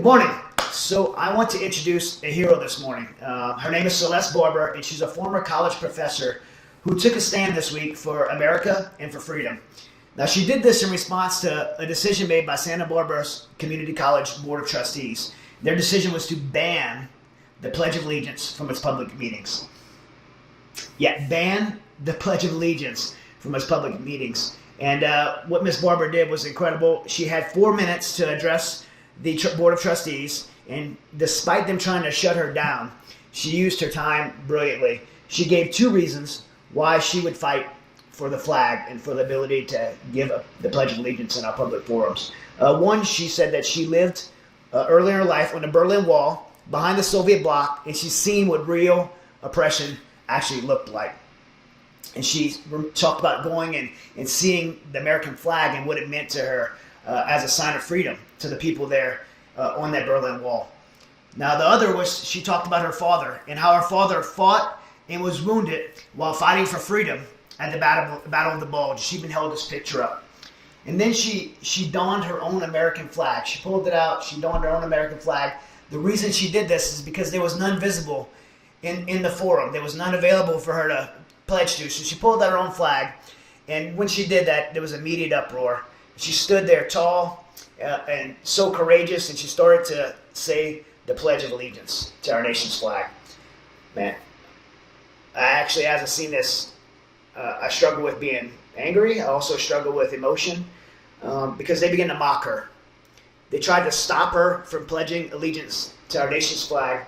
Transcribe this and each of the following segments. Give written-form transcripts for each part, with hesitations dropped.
Good morning. So I want to introduce a hero this morning. Her name is Celeste Barber, and she's a former college professor who took a stand this week for America and for freedom. Now, she did this in response to a decision made by Santa Barbara's Community College Board of Trustees. Their decision was to ban the Pledge of Allegiance from its public meetings. Yeah, ban the Pledge of Allegiance from its public meetings. And what Ms. Barber did was incredible. She had 4 minutes to address the Board of Trustees, and despite them trying to shut her down, she used her time brilliantly. She gave 2 reasons why she would fight for the flag and for the ability to give the Pledge of Allegiance in our public forums. One, she said that she lived early in her life on the Berlin Wall behind the Soviet bloc, and she's seen what real oppression actually looked like. And she talked about going and seeing the American flag and what it meant to her as a sign of freedom to the people there on that Berlin Wall. Now, the other was she talked about her father and how her father fought and was wounded while fighting for freedom at the Battle of the Bulge. She even held this picture up. And then she donned her own American flag. She pulled it out. She donned her own American flag. The reason she did this is because there was none visible in the forum. There was none available for her to pledge to. So she pulled out her own flag. And when she did that, there was immediate uproar. She stood there tall and so courageous, and she started to say the Pledge of Allegiance to our nation's flag. Man, I actually, as I've seen this, I struggle with being angry. I also struggle with emotion because they began to mock her. They tried to stop her from pledging allegiance to our nation's flag.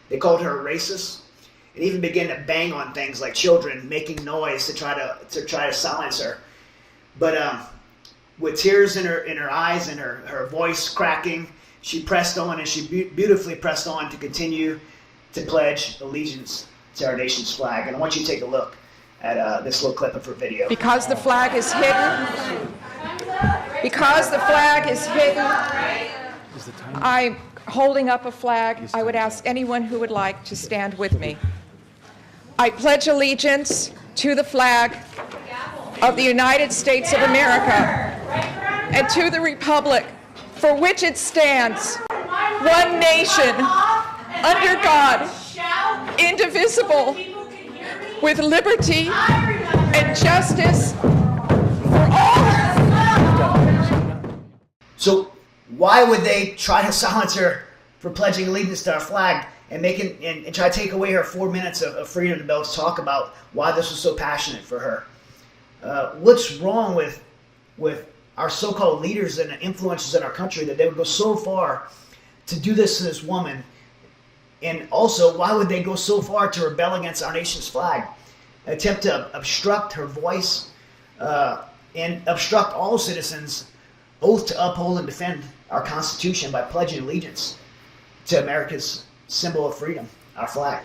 They called her a racist, and even began to bang on things like children, making noise to try to silence her. But with tears in her eyes and her voice cracking, she pressed on, and she beautifully pressed on to continue to pledge allegiance to our nation's flag. And I want you to take a look at this little clip of her video. Because the flag is hidden, I'm holding up a flag. I would ask anyone who would like to stand with me. I pledge allegiance to the flag of the United States of America and to the republic for which it stands, one nation, under God, indivisible, with liberty and justice for all. So why would they try to silence her for pledging allegiance to our flag and try to take away her 4 minutes of freedom to be able to talk about why this was so passionate for her? What's wrong with our so-called leaders and influencers in our country that they would go so far to do this to this woman? And also, why would they go so far to rebel against our nation's flag, attempt to obstruct her voice, and obstruct all citizens' oath to uphold and defend our Constitution by pledging allegiance to America's symbol of freedom, our flag?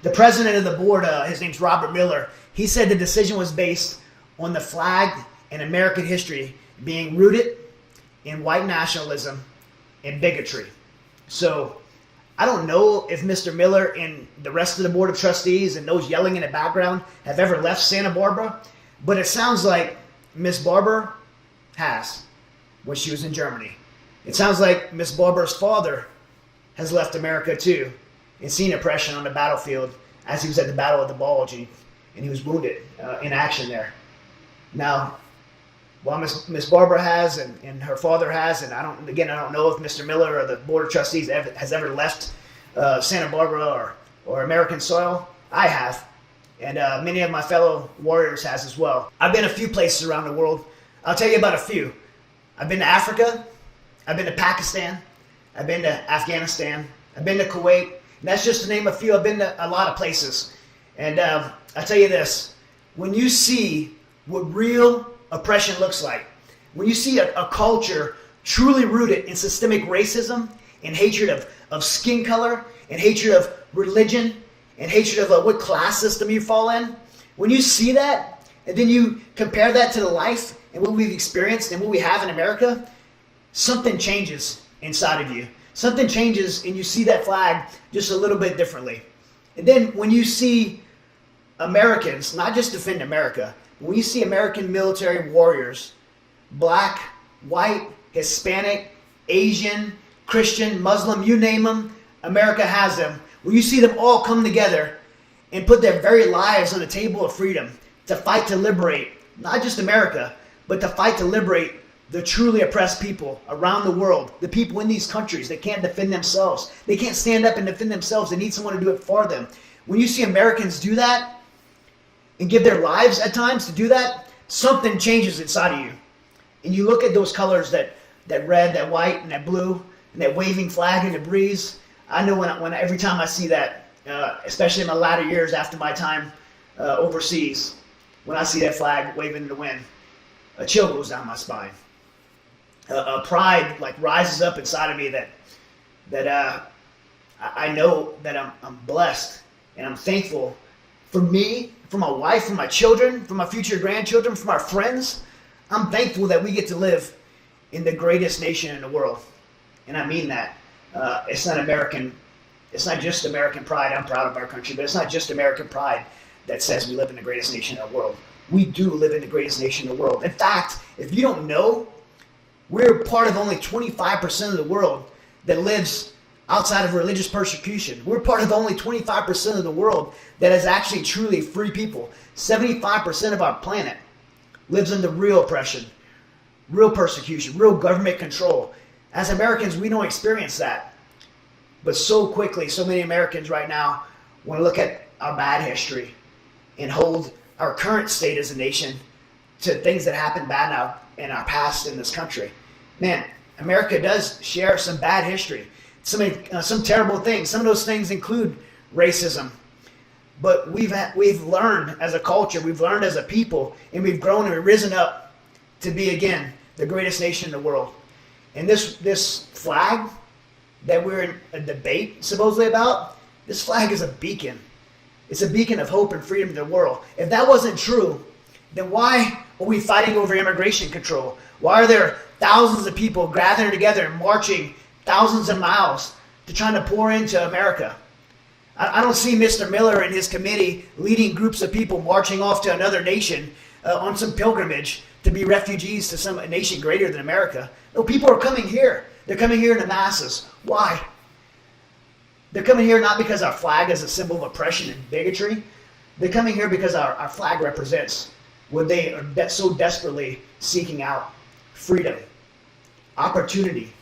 The president of the board, his name's Robert Miller, he said the decision was based on the flag and American history being rooted in white nationalism and bigotry. So I don't know if Mr. Miller and the rest of the Board of Trustees and those yelling in the background have ever left Santa Barbara, but it sounds like Ms. Barber has when she was in Germany. It sounds like Ms. Barber's father has left America too and seen oppression on the battlefield as he was at the Battle of the Bulge, and he was wounded in action there. Now, while Ms. Barber has and her father has, and I don't know if Mr. Miller or the Board of Trustees has ever left Santa Barbara or American soil. I have, and many of my fellow warriors has as well. I've been a few places around the world. I'll tell you about a few. I've been to Africa. I've been to Pakistan. I've been to Afghanistan. I've been to Kuwait. And that's just to name a few. I've been to a lot of places. And I'll tell you this. When you see what real oppression looks like, when you see a culture truly rooted in systemic racism and hatred of skin color and hatred of religion and hatred of what class system you fall in, when you see that and then you compare that to the life and what we've experienced and what we have in America, something changes inside of you. Something changes and you see that flag just a little bit differently. And then when you see Americans, not just defend America, when you see American military warriors, black, white, Hispanic, Asian, Christian, Muslim, you name them, America has them. When you see them all come together and put their very lives on the table of freedom to fight to liberate, not just America, but to fight to liberate the truly oppressed people around the world, the people in these countries that can't defend themselves. They can't stand up and defend themselves. They need someone to do it for them. When you see Americans do that and give their lives at times to do that, something changes inside of you. And you look at those colors, that red, that white, and that blue, and that waving flag in the breeze. I know when every time I see that, especially in my latter years after my time overseas, when I see that flag waving in the wind, a chill goes down my spine. A pride like rises up inside of me that I know that I'm blessed and I'm thankful for me, for my wife, for my children, for my future grandchildren, for my friends. I'm thankful that we get to live in the greatest nation in the world, and I mean that. It's not just American pride. I'm proud of our country, but it's not just American pride that says we live in the greatest nation in the world. We do live in the greatest nation in the world. In fact, if you don't know, we're part of only 25% of the world that lives outside of religious persecution. We're part of only 25% of the world that is actually truly free people. 75% of our planet lives under real oppression, real persecution, real government control. As Americans, we don't experience that. But so quickly, so many Americans right now want to look at our bad history and hold our current state as a nation to things that happened bad now in our past in this country. Man, America does share some bad history, some terrible things. Some of those things include racism. But we've learned as a culture, we've learned as a people, and we've grown and risen up to be, again, the greatest nation in the world. And this flag that we're in a debate supposedly about, this flag is a beacon. It's a beacon of hope and freedom to the world. If that wasn't true, then why are we fighting over immigration control? Why are there thousands of people gathering together and marching thousands of miles to try to pour into America? I don't see Mr. Miller and his committee leading groups of people marching off to another nation on some pilgrimage to be refugees to some nation greater than America. No, people are coming here. They're coming here in the masses. Why? They're coming here not because our flag is a symbol of oppression and bigotry. They're coming here because our flag represents what they are so desperately seeking out: freedom, opportunity,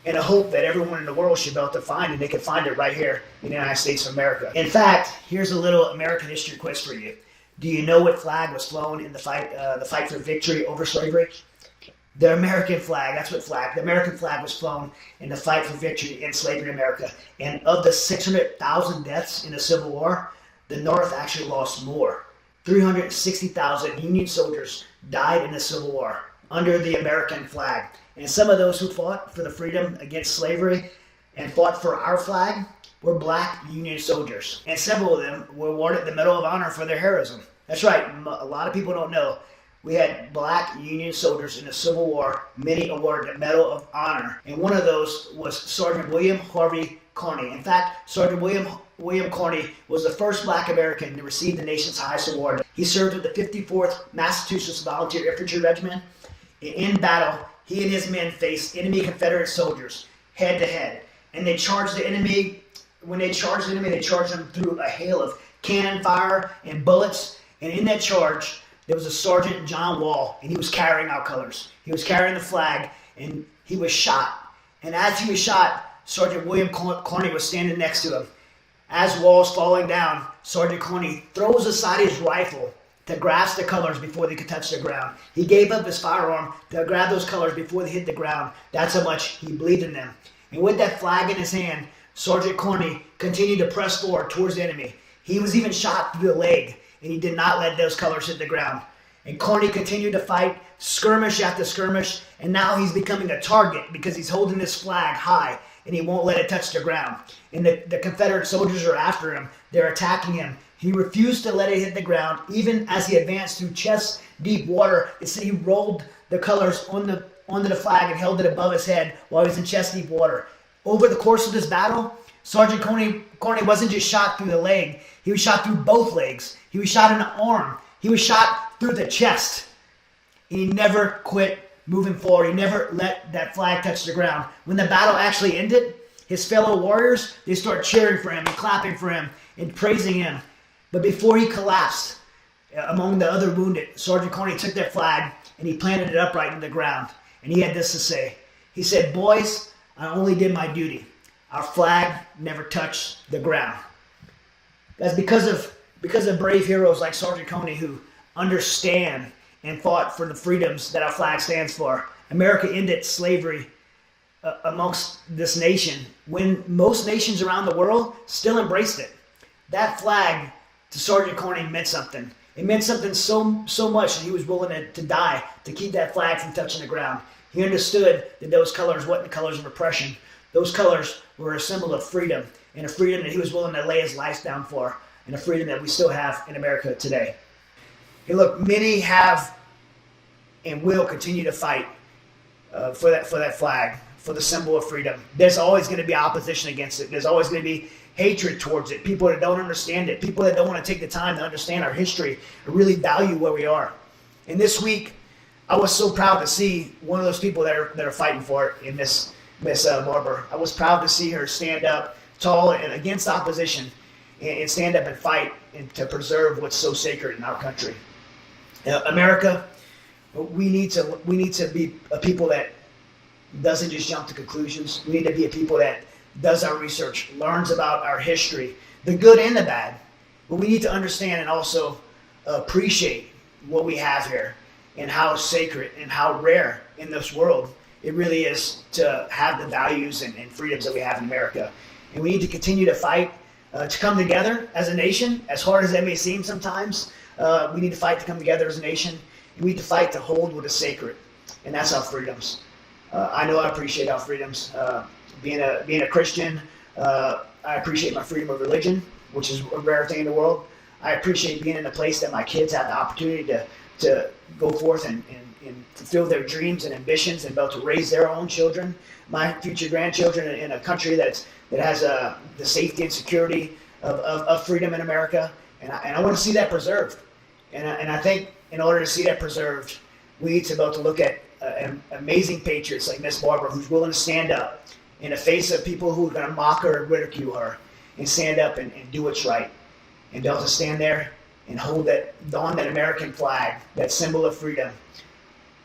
and a hope that everyone in the world should be able to find, and they can find it right here in the United States of America. In fact, here's a little American history quiz for you. Do you know what flag was flown in the fight for victory over slavery? The American flag. That's what flag. The American flag was flown in the fight for victory in slavery in America. And of the 600,000 deaths in the Civil War, the North actually lost more. 360,000 Union soldiers died in the Civil War under the American flag. And some of those who fought for the freedom against slavery and fought for our flag were black Union soldiers. And several of them were awarded the Medal of Honor for their heroism. That's right, a lot of people don't know. We had black Union soldiers in the Civil War, many awarded the Medal of Honor. And one of those was Sergeant William Harvey Carney. In fact, Sergeant William Carney was the first black American to receive the nation's highest award. He served with the 54th Massachusetts Volunteer Infantry Regiment. In battle, he and his men faced enemy Confederate soldiers head to head. And they charged the enemy. When they charged the enemy, they charged them through a hail of cannon fire and bullets. And in that charge, there was a Sergeant John Wall, and he was carrying our colors. He was carrying the flag, and he was shot. And as he was shot, Sergeant William Carney was standing next to him. As Wall's falling down, Sergeant Carney throws aside his rifle to grasp the colors before they could touch the ground. He gave up his firearm to grab those colors before they hit the ground. That's how much he believed in them. And with that flag in his hand, Sergeant Carney continued to press forward towards the enemy. He was even shot through the leg, and he did not let those colors hit the ground. And Carney continued to fight, skirmish after skirmish, and now he's becoming a target because he's holding this flag high, and he won't let it touch the ground. And the Confederate soldiers are after him. They're attacking him. He refused to let it hit the ground, even as he advanced through chest-deep water. It said he rolled the colors onto the flag and held it above his head while he was in chest-deep water. Over the course of this battle, Sergeant Carney wasn't just shot through the leg. He was shot through both legs. He was shot in the arm. He was shot through the chest. And he never quit moving forward. He never let that flag touch the ground. When the battle actually ended, his fellow warriors, they start cheering for him and clapping for him and praising him. But before he collapsed, among the other wounded, Sergeant Carney took that flag and he planted it upright in the ground. And he had this to say. He said, "Boys, I only did my duty. Our flag never touched the ground." That's because of brave heroes like Sergeant Carney who understand and fought for the freedoms that our flag stands for. America ended slavery amongst this nation when most nations around the world still embraced it. That flag to Sergeant Carney meant something. It meant something so much that he was willing to die to keep that flag from touching the ground. He understood that those colors weren't the colors of oppression. Those colors were a symbol of freedom, and a freedom that he was willing to lay his life down for, and a freedom that we still have in America today. Hey, look, many have and will continue to fight for that flag, for the symbol of freedom. There's always going to be opposition against it. There's always going to be hatred towards it. People that don't understand it. People that don't want to take the time to understand our history and really value where we are. And this week, I was so proud to see one of those people that are fighting for it in Miss Barber. I was proud to see her stand up tall and against opposition and stand up and fight and to preserve what's so sacred in our country. America, we need to be a people that doesn't just jump to conclusions. We need to be a people that does our research, learns about our history, the good and the bad. But we need to understand and also appreciate what we have here and how sacred and how rare in this world it really is to have the values and freedoms that we have in America. And we need to continue to fight to come together as a nation, as hard as that may seem sometimes. We need to fight to come together as a nation. And we need to fight to hold what is sacred, and that's our freedoms. I know I appreciate our freedoms. Being a Christian, I appreciate my freedom of religion, which is a rare thing in the world. I appreciate being in a place that my kids have the opportunity to go forth and fulfill their dreams and ambitions and be able to raise their own children, my future grandchildren, in a country that has the safety and security of freedom in America. And I want to see that preserved. And I think in order to see that preserved, we need to be able to look at amazing patriots like Miss Barber, who's willing to stand up in the face of people who are going to mock her and ridicule her, and stand up and do what's right, and be able to stand there and hold that American flag, that symbol of freedom,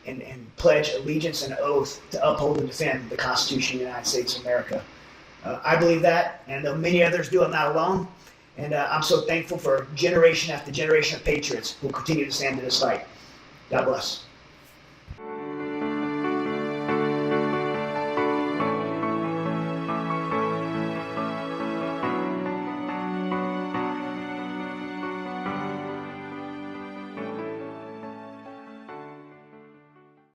and pledge allegiance and oath to uphold and defend the Constitution of the United States of America. I believe that, and though many others do, I'm not alone. And I'm so thankful for generation after generation of patriots who continue to stand in this fight. God bless.